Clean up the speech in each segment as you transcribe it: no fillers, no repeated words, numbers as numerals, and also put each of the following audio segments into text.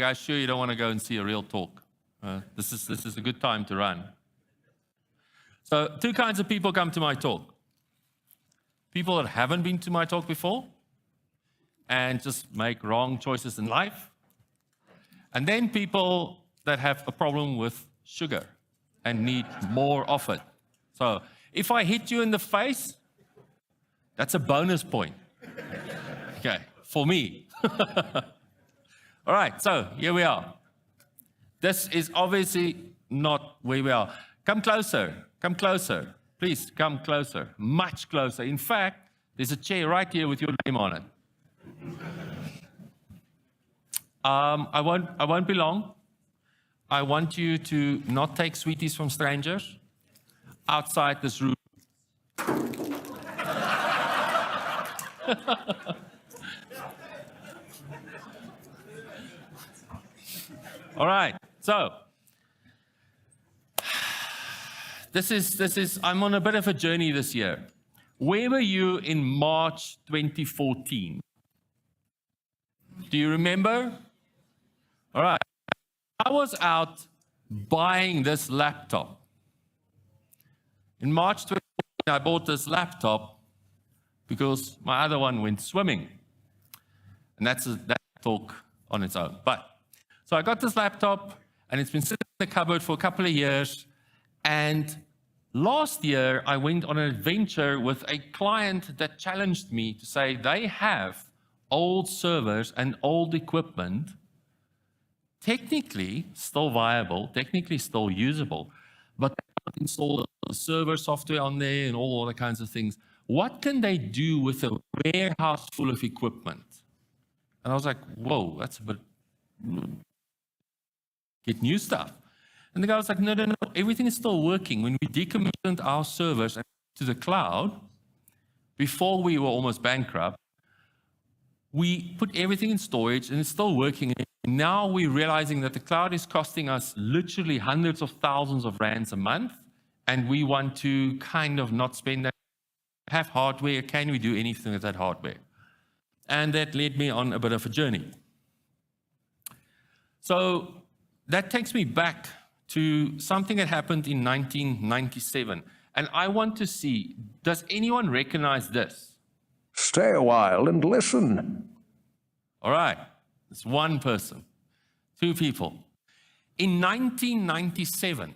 guys sure you don't want to go and see a real talk? This is a good time to run. So 2 kinds of people come to my talk. People that haven't been to my talk before and just make wrong choices in life. And then people that have a problem with sugar and need more of it. So if I hit you in the face, that's a bonus point. Okay, for me. All right, so here we are. This is obviously not where we are. Come closer, come closer. Please come closer, much closer. In fact, there's a chair right here with your name on it. I won't be long. I want you to not take sweeties from strangers outside this room. All right, so I'm on a bit of a journey this year. Where were you in March 2014? Do you remember? All right, I was out buying this laptop. In March 2014, I bought this laptop because my other one went swimming. And that's that talk on its own. So I got this laptop, and it's been sitting in the cupboard for a couple of years. And last year, I went on an adventure with a client that challenged me to say they have old servers and old equipment, technically still viable, technically still usable, but they can't install the server software on there and all other kinds of things. What can they do with a warehouse full of equipment? And I was like, whoa, that's a bit... Get new stuff. And the guy was like, no, everything is still working. When we decommissioned our servers to the cloud, before we were almost bankrupt, we put everything in storage and it's still working. Now we're realizing that the cloud is costing us literally hundreds of thousands of rands a month, and we want to kind of not spend that, have hardware. Can we do anything with that hardware? And that led me on a bit of a journey. So that takes me back to something that happened in 1997. And I want to see, does anyone recognize this? Stay a while and listen. All right, it's one person, 2 people. In 1997,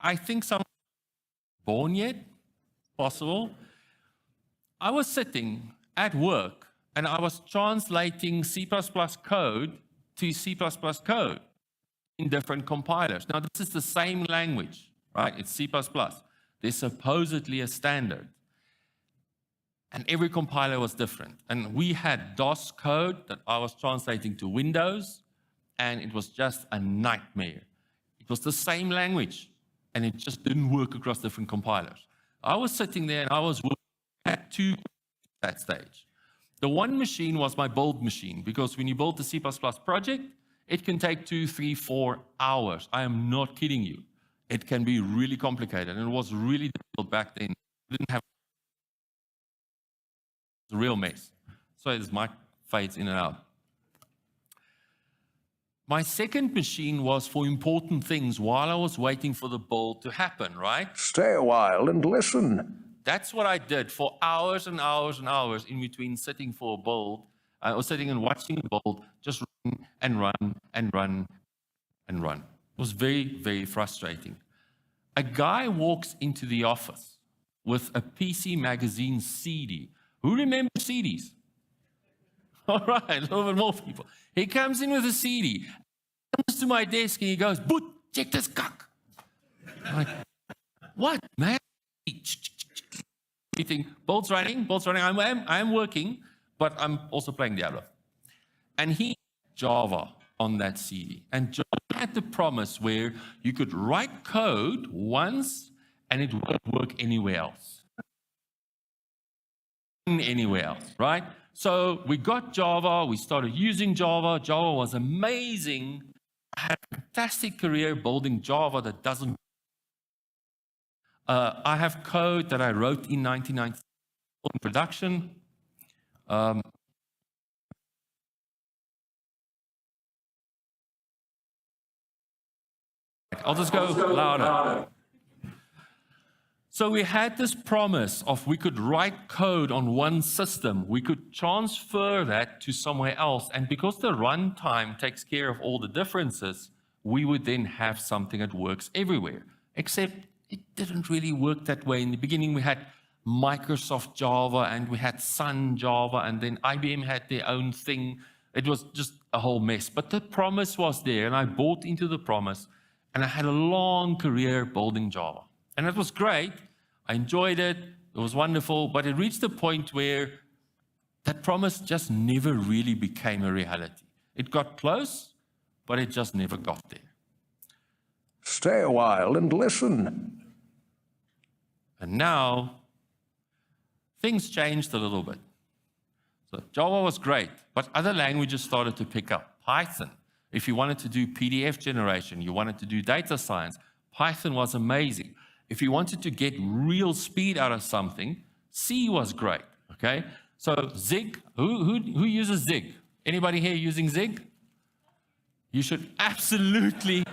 I think someone born yet, possible. I was sitting at work and I was translating C++ code to C++ code in different compilers. Now, this is the same language, right? It's C++. There's supposedly a standard. And every compiler was different. And we had DOS code that I was translating to Windows, and it was just a nightmare. It was the same language, and it just didn't work across different compilers. I was sitting there, and I was working at 2 at that stage. The one machine was my build machine, because when you build the C++ project, it can take 2, 3, 4 hours. I am not kidding you. It can be really complicated, and it was really difficult back then. We didn't have a real mess. So this mic fades in and out. My second machine was for important things while I was waiting for the build to happen, right? Stay a while and listen. That's what I did for hours and hours and hours in between sitting for a build, or sitting and watching the build, just run and run and run and run. It was very, very frustrating. A guy walks into the office with a PC Magazine CD. Who remembers CDs? All right, a little bit more people. He comes in with a CD, comes to my desk, and he goes, "Boot, check this cock." I'm like, what, man? You think, build's running, I'm working, but I'm also playing Diablo. And he had Java on that CD. And Java had the promise where you could write code once and it won't work anywhere else. Anywhere else, right? So we got Java, we started using Java. Java was amazing. I had a fantastic career building Java that doesn't. I have code that I wrote in 1994 in production. I'll just go louder. So we had this promise of we could write code on one system. We could transfer that to somewhere else. And because the runtime takes care of all the differences, we would then have something that works everywhere. Except it didn't really work that way. In the beginning, we had Microsoft Java and we had Sun Java, and then IBM had their own thing. It was just a whole mess. But the promise was there, and I bought into the promise, and I had a long career building Java. And it was great. I enjoyed it. It was wonderful. But it reached a point where that promise just never really became a reality. It got close, but it just never got there. Stay a while and listen. And now, things changed a little bit. So Java was great, but other languages started to pick up. Python, if you wanted to do PDF generation, you wanted to do data science, Python was amazing. If you wanted to get real speed out of something, C was great, okay? So Zig, who uses Zig? Anybody here using Zig? You should absolutely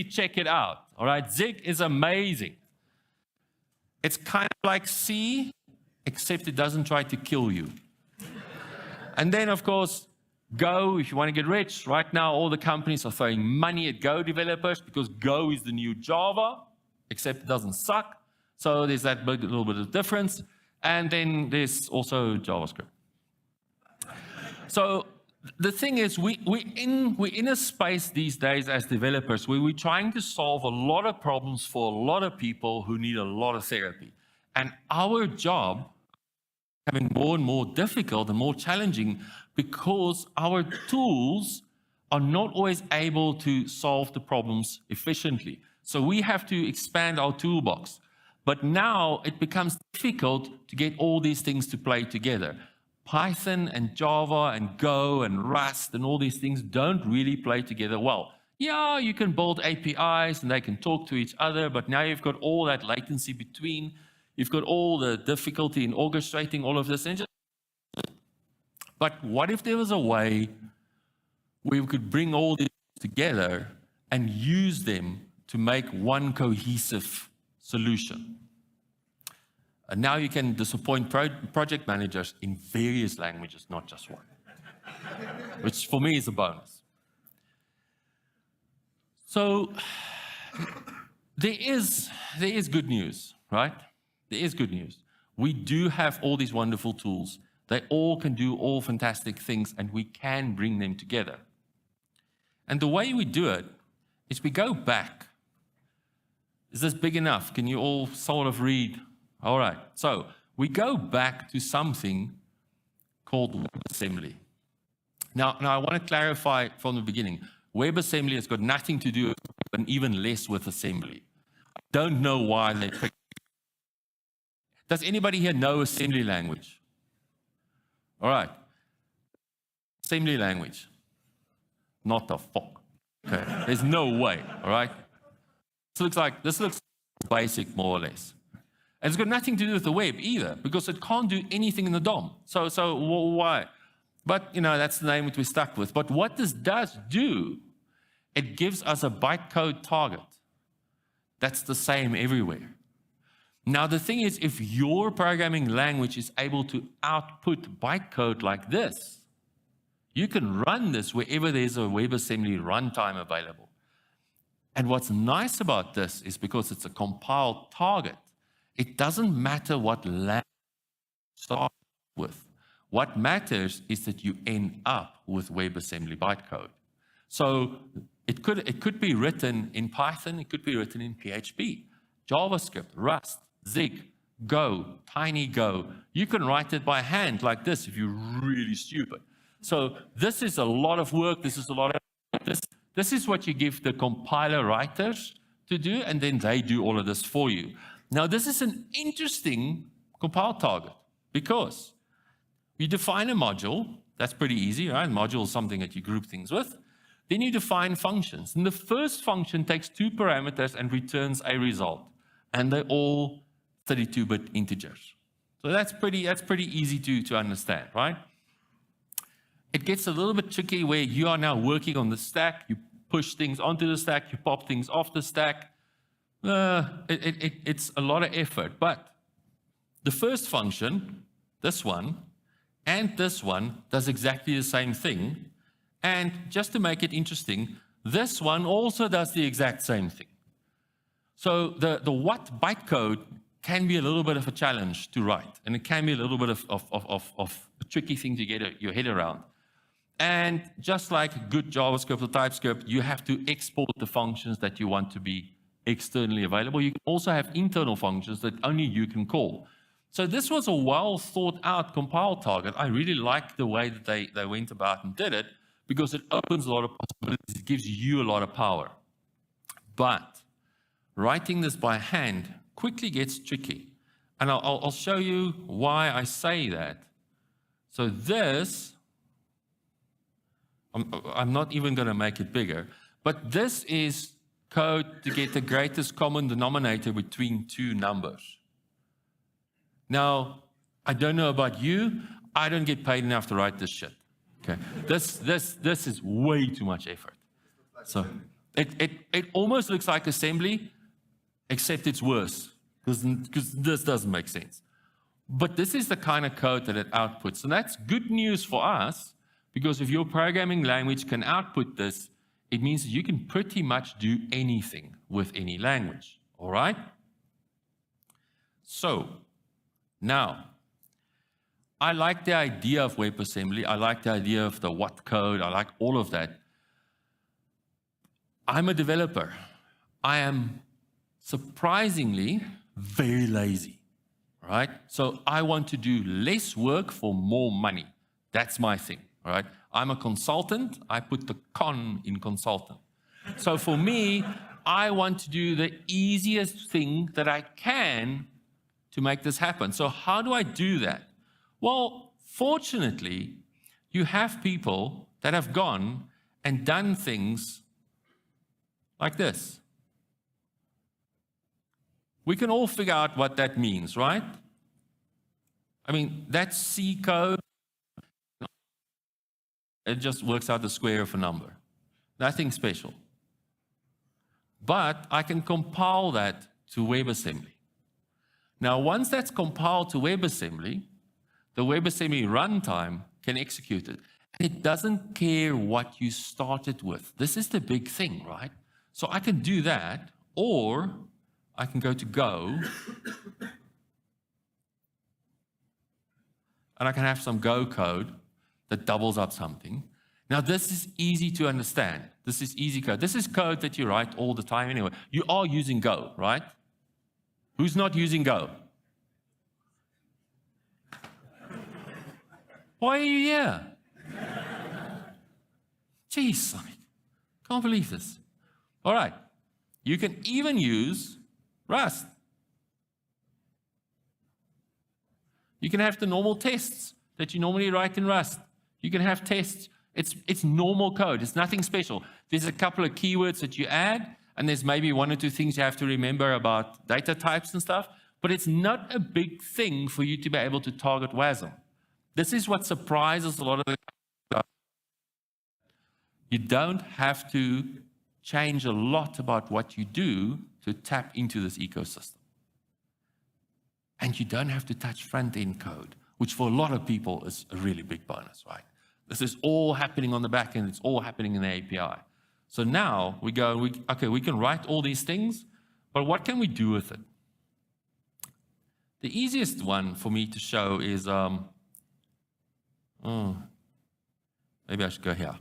check it out, all right? Zig is amazing. It's kind of like C, except it doesn't try to kill you. And then, of course, Go, if you want to get rich. Right now, all the companies are throwing money at Go developers because Go is the new Java, except it doesn't suck. So there's that little bit of difference. And then there's also JavaScript. So the thing is, we're in a space these days as developers where we're trying to solve a lot of problems for a lot of people who need a lot of therapy. And our job becoming more and more difficult and more challenging because our tools are not always able to solve the problems efficiently. So we have to expand our toolbox. But now it becomes difficult to get all these things to play together. Python and Java and Go and Rust and all these things don't really play together well. Yeah, you can build APIs and they can talk to each other, but now you've got all that latency between. You've got all the difficulty in orchestrating all of this. But what if there was a way where we could bring all these together and use them to make one cohesive solution? And now you can disappoint project managers in various languages, not just one, which for me is a bonus. So there is good news, right? There is good news. We do have all these wonderful tools. They all can do all fantastic things, and we can bring them together. And the way we do it is we go back. Is this big enough? Can you all sort of read? All right. So we go back to something called WebAssembly. Now I want to clarify from the beginning. WebAssembly has got nothing to do with, and even less with assembly. I don't know why they picked. Does anybody here know assembly language? All right. Assembly language. Not the fuck. Okay. There's no way. All right. This looks basic, more or less. And it's got nothing to do with the web either, because it can't do anything in the DOM. So why? But, that's the name that we're stuck with. But what this does do, it gives us a bytecode target. That's the same everywhere. Now, the thing is, if your programming language is able to output bytecode like this, you can run this wherever there's a WebAssembly runtime available. And what's nice about this is because it's a compiled target, it doesn't matter what language you start with. What matters is that you end up with WebAssembly bytecode. So it could be written in Python, it could be written in PHP, JavaScript, Rust, Zig, Go, Tiny Go. You can write it by hand like this if you're really stupid. So this is a lot of work. This is what you give the compiler writers to do, and then they do all of this for you. Now, this is an interesting compile target because you define a module. That's pretty easy, right? Module is something that you group things with. Then you define functions. And the first function takes 2 parameters and returns a result. And they're all 32-bit integers. So that's pretty easy to understand, right? It gets a little bit tricky where you are now working on the stack. push things onto the stack, you pop things off the stack. It's a lot of effort. But the first function, this one, and this one does exactly the same thing. And just to make it interesting, this one also does the exact same thing. So the what bytecode can be a little bit of a challenge to write, and it can be a little bit of a tricky thing to get your head around. And just like good JavaScript or TypeScript, you have to export the functions that you want to be externally available. You can also have internal functions that only you can call. So this was a well thought out compile target. I really like the way that they went about and did it, because it opens a lot of possibilities. It gives you a lot of power. But writing this by hand quickly gets tricky. And I'll show you why I say that. So this, I'm not even going to make it bigger, but this is code to get the greatest common denominator between two numbers. Now, I don't know about you, I don't get paid enough to write this shit. Okay, this is way too much effort. So it almost looks like assembly, except it's worse, because this doesn't make sense. But this is the kind of code that it outputs, and that's good news for us, because if your programming language can output this, it means that you can pretty much do anything with any language, all right? So, now, I like the idea of WebAssembly. I like the idea of the what code. I like all of that. I'm a developer. I am surprisingly very lazy, right? So I want to do less work for more money. That's my thing, all right? I'm a consultant. I put the con in consultant. So for me, I want to do the easiest thing that I can to make this happen. So how do I do that? Well, fortunately, you have people that have gone and done things like this. We can all figure out what that means, right? I mean, that's C code. It just works out the square of a number. Nothing special. But I can compile that to WebAssembly. Now, once that's compiled to WebAssembly, the WebAssembly runtime can execute it. It doesn't care what you started with. This is the big thing, right? So I can do that, or I can go to Go, and I can have some Go code that doubles up something. Now, this is easy to understand. This is easy code. This is code that you write all the time anyway. You are using Go, right? Who's not using Go? Why are you here? Jeez, I can't believe this. All right. You can even use Rust. You can have the normal tests that you normally write in Rust. You can have tests. It's normal code. It's nothing special. There's a couple of keywords that you add, and there's maybe one or two things you have to remember about data types and stuff, but it's not a big thing for you to be able to target Wasm. This is what surprises a lot of the. You don't have to change a lot about what you do to tap into this ecosystem. And you don't have to touch front-end code, which for a lot of people is a really big bonus, right? This is all happening on the back end. It's all happening in the API. So now we go, okay, we can write all these things, but what can we do with it? The easiest one for me to show is, maybe I should go here.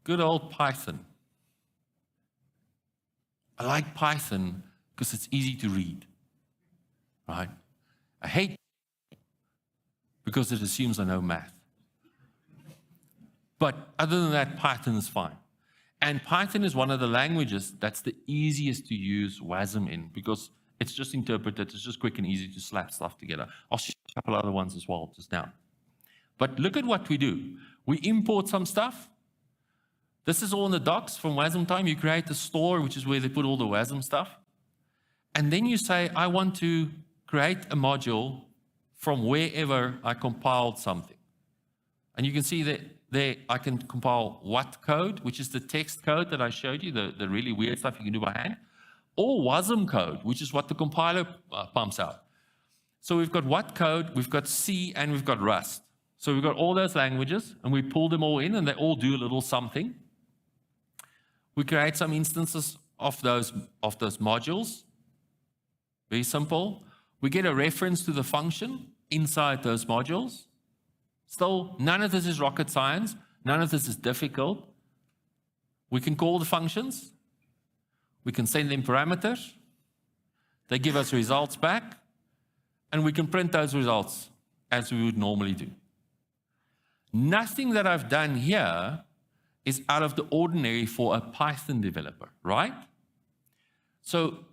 Good old Python. I like Python because it's easy to read, right? I hate because it assumes I know math. But other than that, Python is fine. And Python is one of the languages that's the easiest to use Wasm in, because it's just interpreted, it's just quick and easy to slap stuff together. I'll show you a couple other ones as well just now. But look at what we do. We import some stuff. This is all in the docs from Wasm time. You create a store, which is where they put all the Wasm stuff. And then you say, I want to create a module from wherever I compiled something. And you can see that there I can compile what code, which is the text code that I showed you, the really weird stuff you can do by hand, or Wasm code, which is what the compiler pumps out. So we've got what code, we've got C, and we've got Rust. So we've got all those languages, and we pull them all in, and they all do a little something. We create some instances of those modules. Very simple. We get a reference to the function inside those modules. Still, none of this is rocket science. None of this is difficult. We can call the functions. We can send them parameters. They give us results back. And we can print those results as we would normally do. Nothing that I've done here is out of the ordinary for a Python developer, right? So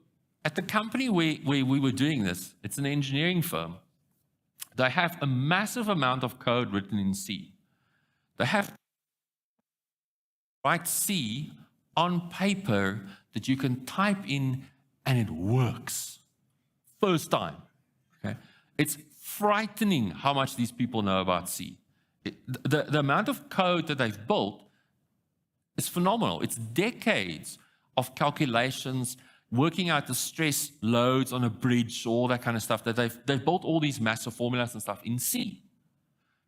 at the company where we were doing this, it's an engineering firm. They have a massive amount of code written in C. They have to write C on paper that you can type in and it works. First time. Okay? It's frightening how much these people know about C. The amount of code that they've built is phenomenal. It's decades of calculations, working out the stress loads on a bridge, all that kind of stuff, that they've built all these massive formulas and stuff in C.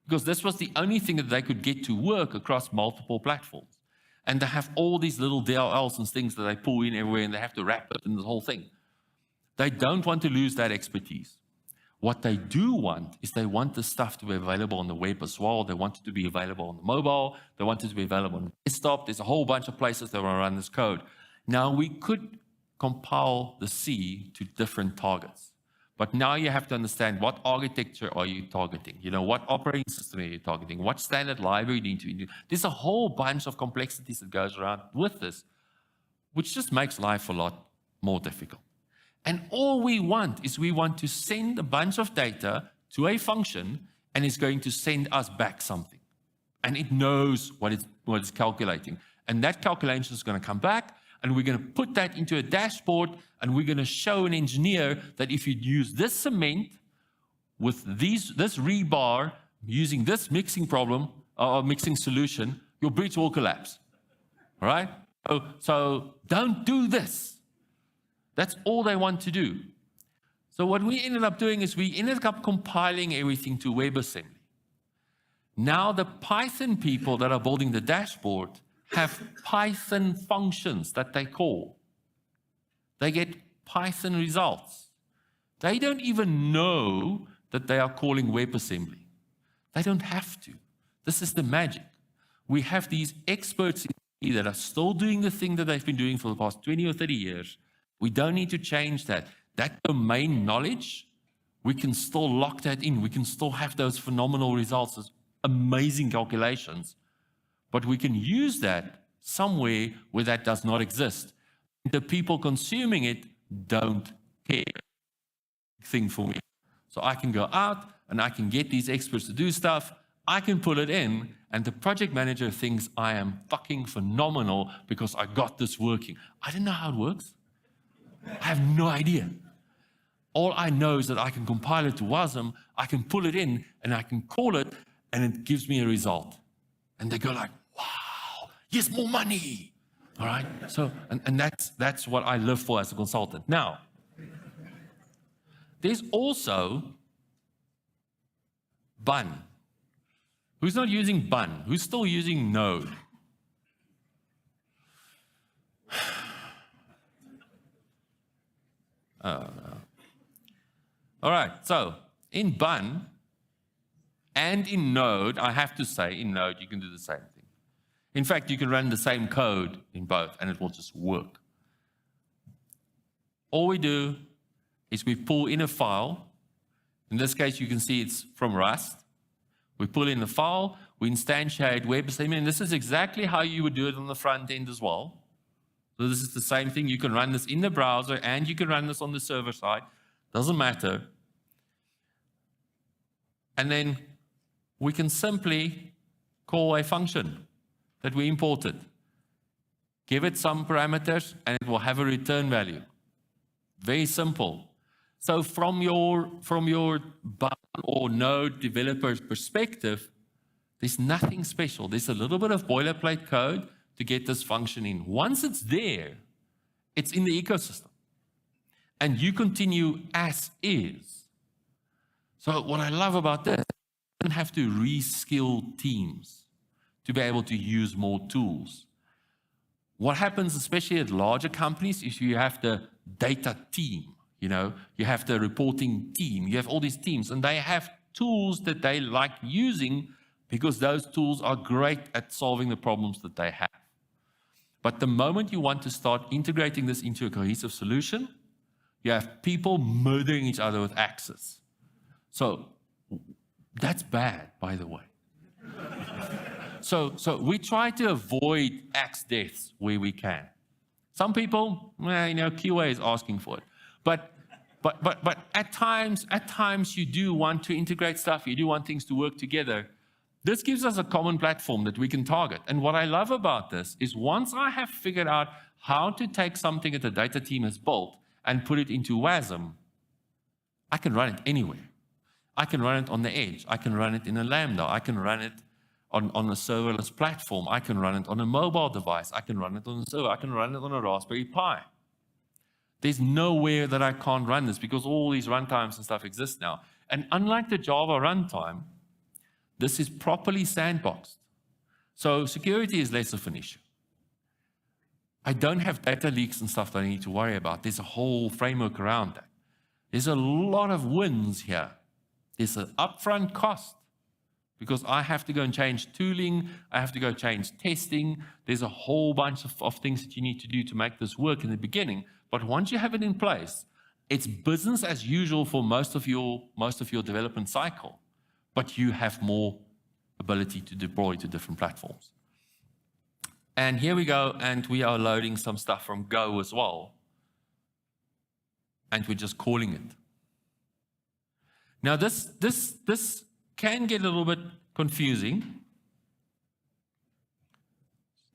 Because this was the only thing that they could get to work across multiple platforms. And they have all these little DLLs and things that they pull in everywhere, and they have to wrap it in the whole thing. They don't want to lose that expertise. What they do want is they want the stuff to be available on the web as well. They want it to be available on the mobile. They want it to be available on the desktop. There's a whole bunch of places that want to run this code. Now, we could compile the C to different targets. But now you have to understand what architecture are you targeting? You know, what operating system are you targeting? What standard library do you need to do? There's a whole bunch of complexities that goes around with this, which just makes life a lot more difficult. And all we want is we want to send a bunch of data to a function, and it's going to send us back something. And it knows what it's calculating. And that calculation is going to come back, and we're going to put that into a dashboard, and we're going to show an engineer that if you use this cement with this rebar, using this mixing problem, or mixing solution, your bridge will collapse. All right? So don't do this. That's all they want to do. So what we ended up doing is we ended up compiling everything to WebAssembly. Now the Python people that are building the dashboard have Python functions that they call. They get Python results. They don't even know that they are calling WebAssembly. They don't have to. This is the magic. We have these experts that are still doing the thing that they've been doing for the past 20 or 30 years. We don't need to change that. That domain knowledge, we can still lock that in. We can still have those phenomenal results, those amazing calculations. But we can use that somewhere where that does not exist. The people consuming it don't care. Thing for me. So I can go out and I can get these experts to do stuff. I can put it in, and the project manager thinks I am fucking phenomenal because I got this working. I don't know how it works. I have no idea. All I know is that I can compile it to Wasm, I can pull it in, and I can call it, and it gives me a result. And they go like, wow, yes, more money. All right? So, and that's what I live for as a consultant. Now, there's also Bun. Who's not using Bun? Who's still using Node? Oh, no. All right, so in Bun and in Node, I have to say, in Node, you can do the same thing. In fact, you can run the same code in both, and it will just work. All we do is we pull in a file. In this case, you can see it's from Rust. We pull in the file, we instantiate WebAssembly, and this is exactly how you would do it on the front end as well. So this is the same thing. You can run this in the browser, and you can run this on the server side. Doesn't matter. And then we can simply call a function that we imported. Give it some parameters, and it will have a return value. Very simple. So from your Bun or Node developer's perspective, There's nothing special. There's a little bit of boilerplate code to get this function in. Once it's there, it's in the ecosystem. And you continue as is. So what I love about this, you don't have to reskill teams to be able to use more tools. What happens, especially at larger companies, is you have the data team, you have the reporting team, you have all these teams, and they have tools that they like using because those tools are great at solving the problems that they have. But the moment you want to start integrating this into a cohesive solution, you have people murdering each other with axes. So that's bad, by the way. So we try to avoid axe deaths where we can. Some people, QA is asking for it. But at times you do want to integrate stuff, you do want things to work together. This gives us a common platform that we can target. And what I love about this is once I have figured out how to take something that the data team has built and put it into Wasm, I can run it anywhere. I can run it on the edge. I can run it in a Lambda. I can run it on a serverless platform. I can run it on a mobile device. I can run it on a server. I can run it on a Raspberry Pi. There's nowhere that I can't run this because all these runtimes and stuff exist now. And unlike the Java runtime, this is properly sandboxed. So security is less of an issue. I don't have data leaks and stuff that I need to worry about. There's a whole framework around that. There's a lot of wins here. There's an upfront cost because I have to go and change tooling. I have to go change testing. There's a whole bunch of things that you need to do to make this work in the beginning. But once you have it in place, it's business as usual for most of your development cycle. But you have more ability to deploy to different platforms. And here we go, and we are loading some stuff from Go as well. And we're just calling it. Now this can get a little bit confusing.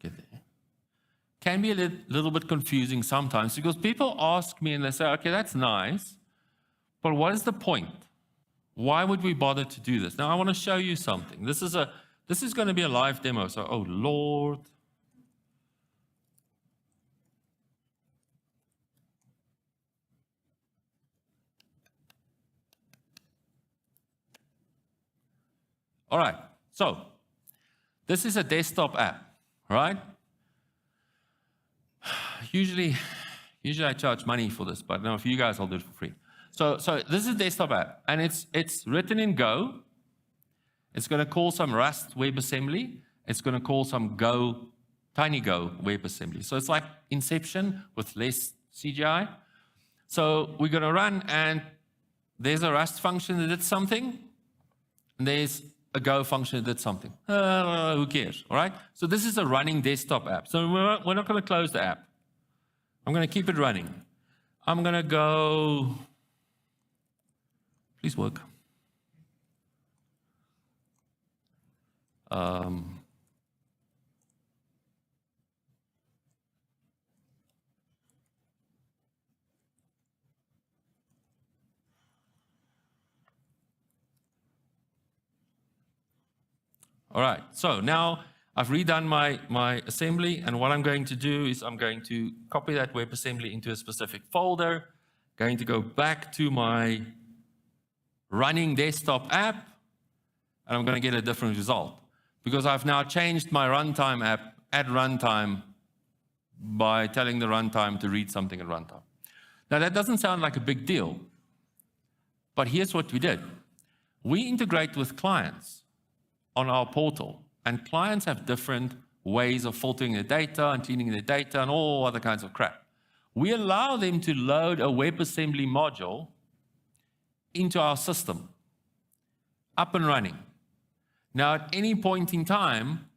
Get there. Can be a little bit confusing sometimes because people ask me and they say, okay, that's nice, but what is the point? Why would we bother to do this? Now I want to show you something. This is going to be a live demo. So, oh Lord. All right, so this is a desktop app, right? Usually I charge money for this, but no, for you guys, I'll do it for free. So this is a desktop app, and it's written in Go. It's going to call some Rust WebAssembly. It's going to call some Go, tiny Go WebAssembly. So it's like Inception with less CGI. So we're going to run, and there's a Rust function that did something, and there's a Go function that did something. Who cares, all right? So this is a running desktop app. So we're not going to close the app. I'm going to keep it running. I'm going to go, please work. All right, so now I've redone my assembly, and what I'm going to do is I'm going to copy that WebAssembly into a specific folder, going to go back to my running desktop app, and I'm going to get a different result because I've now changed my runtime app at runtime by telling the runtime to read something at runtime. Now that doesn't sound like a big deal, but here's what we did. We integrate with clients on our portal, and clients have different ways of filtering their data and cleaning their data and all other kinds of crap. We allow them to load a WebAssembly module into our system, up and running. Now, at any point in time,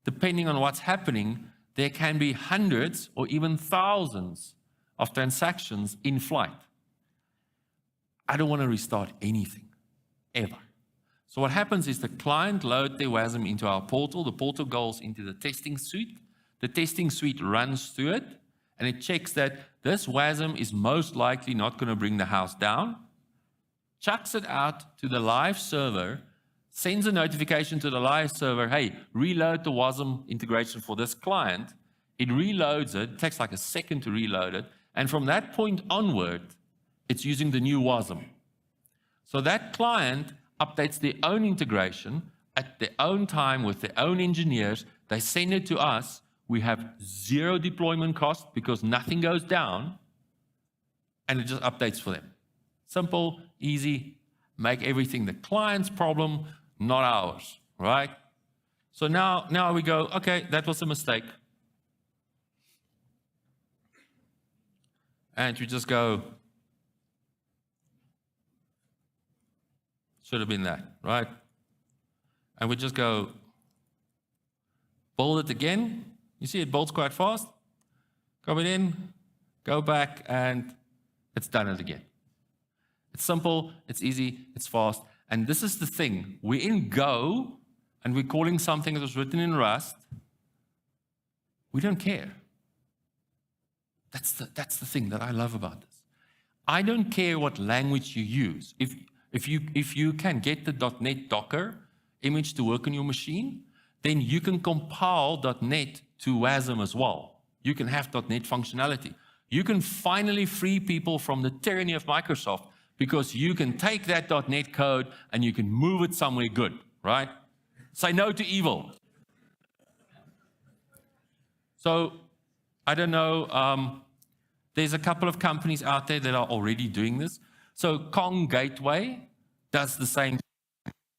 depending on what's happening, there can be hundreds or even thousands of transactions in flight. I don't want to restart anything, ever. So what happens is the client loads their Wasm into our portal. The portal goes into the testing suite. The testing suite runs through it, and it checks that this Wasm is most likely not going to bring the house down, chucks it out to the live server sends a notification to the live server, hey, reload the Wasm integration for this client. It reloads it. It takes like a second to reload it. And from that point onward, it's using the new Wasm. So that client updates their own integration at their own time with their own engineers. They send it to us. We have zero deployment cost because nothing goes down. And it just updates for them. Simple, easy, make everything the client's problem, not ours, right? So now we go, okay, that was a mistake. And we just go, should have been that, right? And we just go, build it again. You see it builds quite fast. Go in, go back, and it's done it again. It's simple, it's easy, it's fast. And this is the thing. We're in Go, and we're calling something that was written in Rust. We don't care. That's the thing that I love about this. I don't care what language you use. If you can get the .NET Docker image to work on your machine, then you can compile .NET to Wasm as well. You can have .NET functionality. You can finally free people from the tyranny of Microsoft because you can take that .NET code and you can move it somewhere good, right? Say no to evil. So, I don't know, there's a couple of companies out there that are already doing this. So Kong Gateway does the same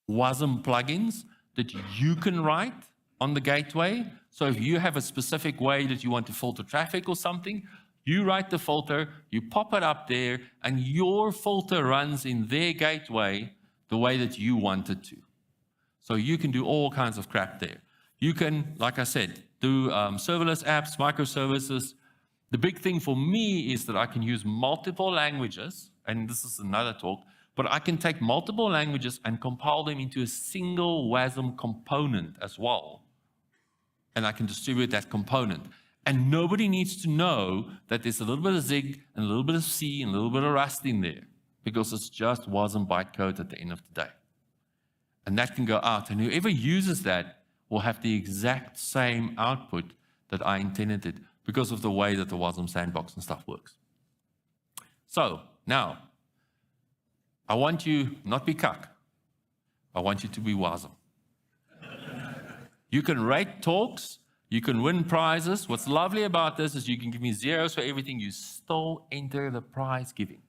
Wasm plugins that you can write on the gateway. So if you have a specific way that you want to filter traffic or something, you write the filter, you pop it up there, and your filter runs in their gateway the way that you want it to. So you can do all kinds of crap there. You can, like I said, do serverless apps, microservices. The big thing for me is that I can use multiple languages, and this is another talk, but I can take multiple languages and compile them into a single Wasm component as well. And I can distribute that component. And nobody needs to know that there's a little bit of Zig and a little bit of C and a little bit of Rust in there, because it's just Wasm bytecode at the end of the day. And that can go out, and whoever uses that will have the exact same output that I intended it, because of the way that the Wasm sandbox and stuff works. So, now, I want you not be cuck. I want you to be Wasm. You can rate talks, you can win prizes. What's lovely about this is you can give me zeros for everything, you still enter the prize giving.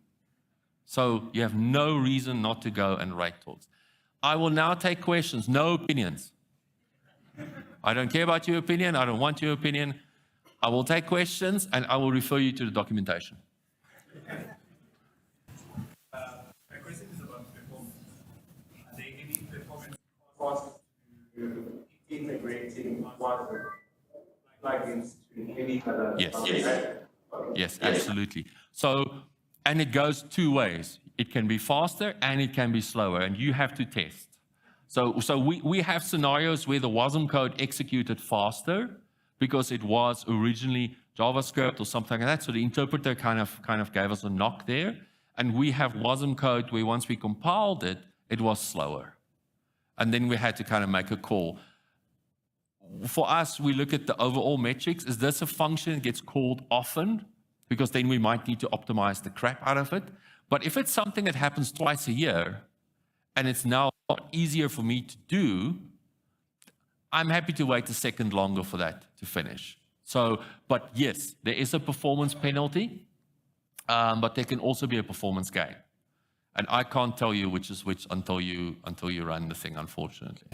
So you have no reason not to go and rate talks. I will now take questions, no opinions. I don't care about your opinion, I don't want your opinion. I will take questions and I will refer you to the documentation. My question is about performance. Are there any performance costs to integrating Wasm plugins to any other? Yes, absolutely. So, and it goes two ways. It can be faster and it can be slower, and you have to test. So we have scenarios where the Wasm code executed faster because it was originally JavaScript or something like that. So the interpreter kind of gave us a knock there. And we have Wasm code where once we compiled it, it was slower. And then we had to kind of make a call. For us, we look at the overall metrics. Is this a function that gets called often? Because then we might need to optimize the crap out of it. But if it's something that happens twice a year, and it's now a lot easier for me to do, I'm happy to wait a second longer for that to finish. So, but yes, there is a performance penalty, but there can also be a performance gain. And I can't tell you which is which until you run the thing, unfortunately.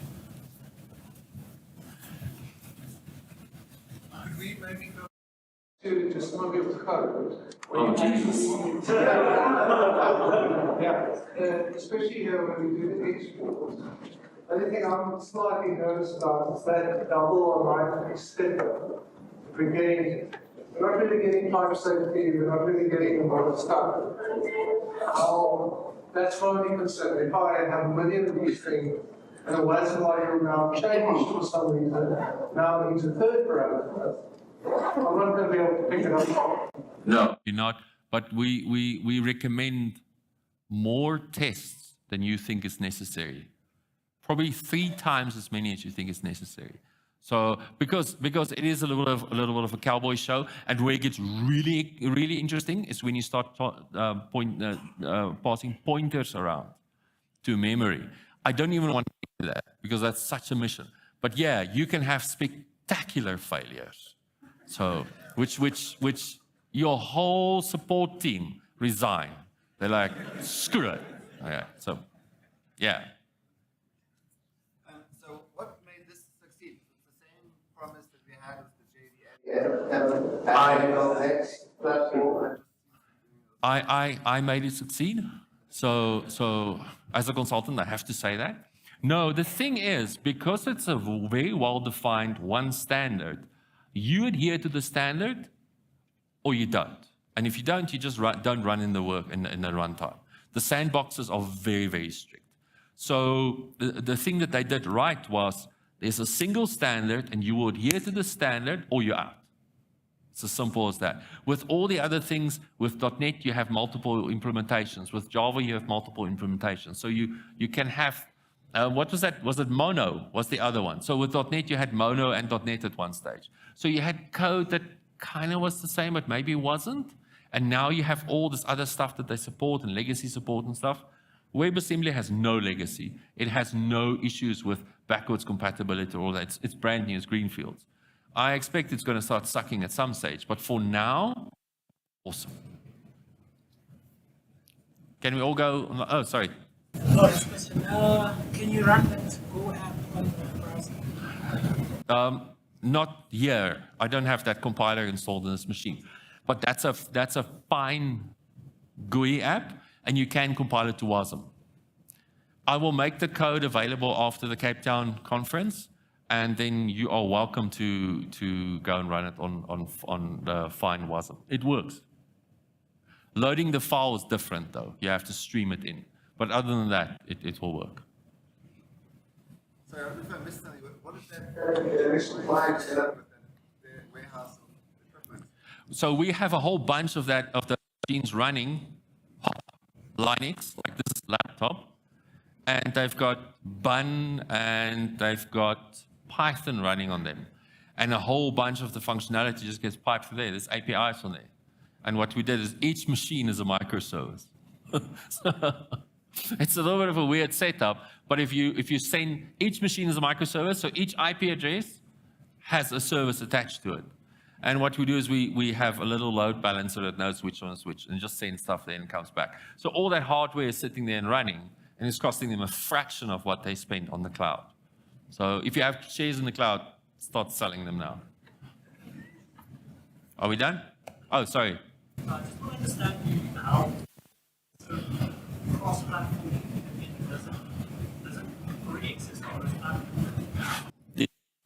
Could we maybe go to some of your code? Oh, Jesus. Especially here when we do the export. The only thing I'm slightly nervous about is that double or right extender. We're not really getting time safety, we're not really getting a lot of stuff. That's my only concern. If I have a million of these things, and the Wasm module now changed for some reason, now needs a third parameter, I'm not going to be able to pick it up. No, you're not. But we recommend more tests than you think is necessary probably 3 times as many as you think is necessary. So because it is a little bit of a cowboy show, and where it gets really interesting is when you start passing pointers around to memory. I don't even want to get to that because that's such a mission. But yeah, you can have spectacular failures. So which your whole support team resign. They're like, screw it. Okay, so yeah. So what made this succeed? It's the same promise that we had with the JVM platform. I made it succeed. So as a consultant, I have to say that. No, the thing is, because it's a very well-defined one standard, you adhere to the standard or you don't. And if you don't, you just don't run in the work in the runtime. The sandboxes are very, very strict. So the thing that they did right was there's a single standard and you will adhere to the standard or you're out. It's as simple as that. With all the other things, with .NET, you have multiple implementations. With Java, you have multiple implementations. So you can have, what was that? Was it Mono? Was the other one? So with .NET, you had Mono and .NET at one stage. So you had code that kind of was the same, but maybe wasn't. And now you have all this other stuff that they support and legacy support and stuff. WebAssembly has no legacy. It has no issues with backwards compatibility or all that. It's brand new, it's greenfields. I expect it's going to start sucking at some stage, but for now, awesome. Can we all go? Oh, sorry. Last question. Can you run that Go app on the browser? Not here. I don't have that compiler installed in this machine. But that's a fine GUI app, and you can compile it to Wasm. I will make the code available after the Cape Town conference, and then you are welcome to go and run it on the fine Wasm. It works. Loading the file is different, though. You have to stream it in. But other than that, it will work. Sorry, I don't know if I missed something. What is that setup with the warehouse of equipment? So we have a whole bunch of the machines running Linux, like this laptop, and they've got Bun and they've got Python running on them. And a whole bunch of the functionality just gets piped through there. There's APIs on there. And what we did is each machine is a microservice. So it's a little bit of a weird setup, but if you send each machine as a microservice, so each IP address has a service attached to it. And what we do is we have a little load balancer that knows which one is which and just sends stuff there and comes back. So all that hardware is sitting there and running, and it's costing them a fraction of what they spend on the cloud. So if you have shares in the cloud, start selling them now. Are we done? Oh, sorry. I just want to understand how cross-platform does it already exist on this platform?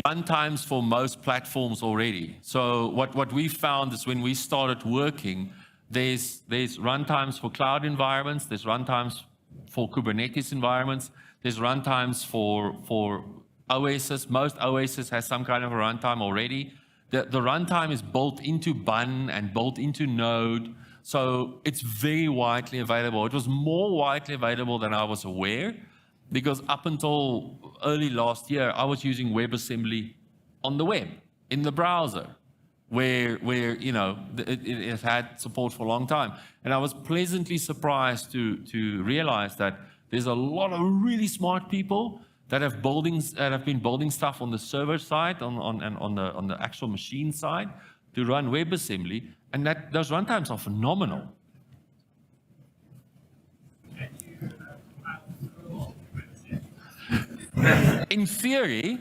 Runtimes for most platforms already. So what we found is when we started working, there's runtimes for cloud environments, there's runtimes for Kubernetes environments, there's runtimes for OSs. Most OSs has some kind of a runtime already. The runtime is built into Bun and built into Node, so it's very widely available. It was more widely available than I was aware, because up until early last year, I was using WebAssembly on the web, in the browser, where you know, it had support for a long time. And I was pleasantly surprised to realize that there's a lot of really smart people that have been building stuff on the server side, on the actual machine side, to run WebAssembly, and those runtimes are phenomenal. In theory,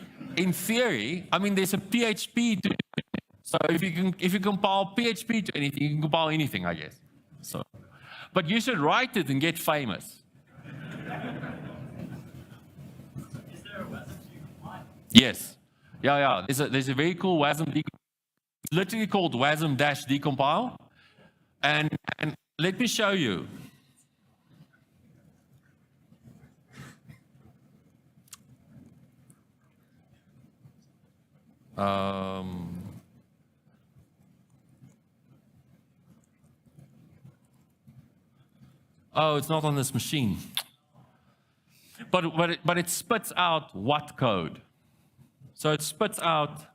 I mean, there's a PHP to it. So if you compile PHP to anything, you can compile anything, I guess. So, but you should write it and get famous. Is there a Wasm you compile? Yes. Yeah. There's a very cool Wasm decompile. It's literally called Wasm-decompile. And let me show you. Oh, it's not on this machine. but it spits out what code? So it spits out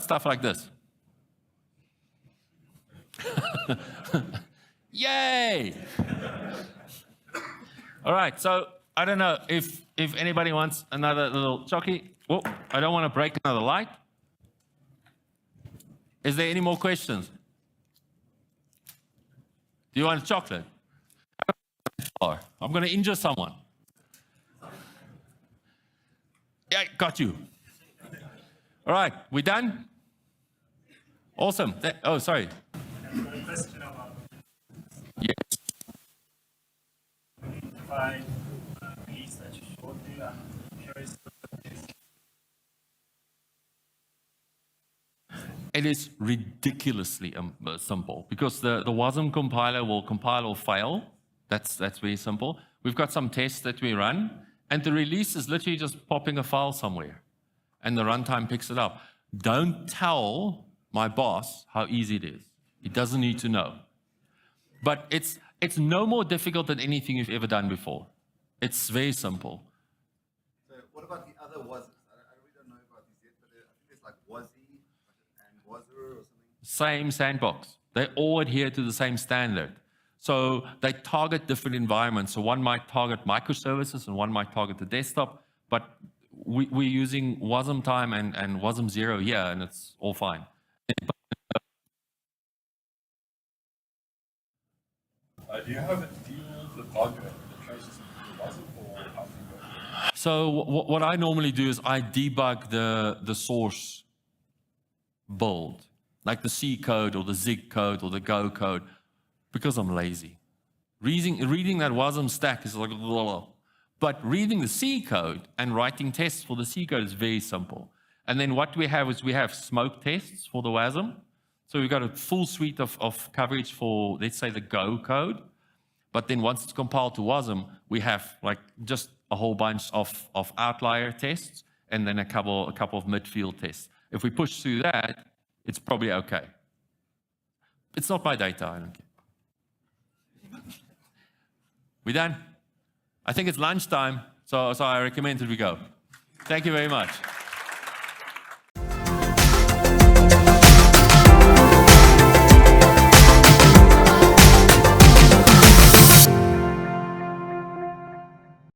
stuff like this. Yay! All right, so I don't know if anybody wants another little chocky. Oh, I don't want to break another light. Is there any more questions? Do you want a chocolate? I'm going to injure someone. Yeah, got you. All right, we done? Awesome. Oh, sorry. I've got a question about Yes. if I release that shortly, I'm curious about this. It is ridiculously simple because the Wasm compiler will compile or fail. That's very simple. We've got some tests that we run, and the release is literally just popping a file somewhere, and the runtime picks it up. Don't tell my boss how easy it is. He doesn't need to know. But it's no more difficult than anything you've ever done before. It's very simple. So what about the other Wasms? I really don't know about these yet, but I think there's like Wasy and Wazer or something. Same sandbox. They all adhere to the same standard. So they target different environments. So one might target microservices and one might target the desktop, but we're using Wasm time and Wasm 0 here, and it's all fine. Do you have a deal with hardware that traces into the Wasm, or how do you go? So what I normally do is I debug the source build, like the C code or the Zig code or the Go code, because I'm lazy. Reading that Wasm stack is like, blah. But reading the C code and writing tests for the C code is very simple. And then what we have is we have smoke tests for the Wasm. So we've got a full suite of coverage for, let's say, the Go code. But then once it's compiled to Wasm, we have like just a whole bunch of outlier tests and then a couple of midfield tests. If we push through that, it's probably okay. It's not my data, I don't care. We done? I think it's lunchtime, so I recommend that we go. Thank you very much.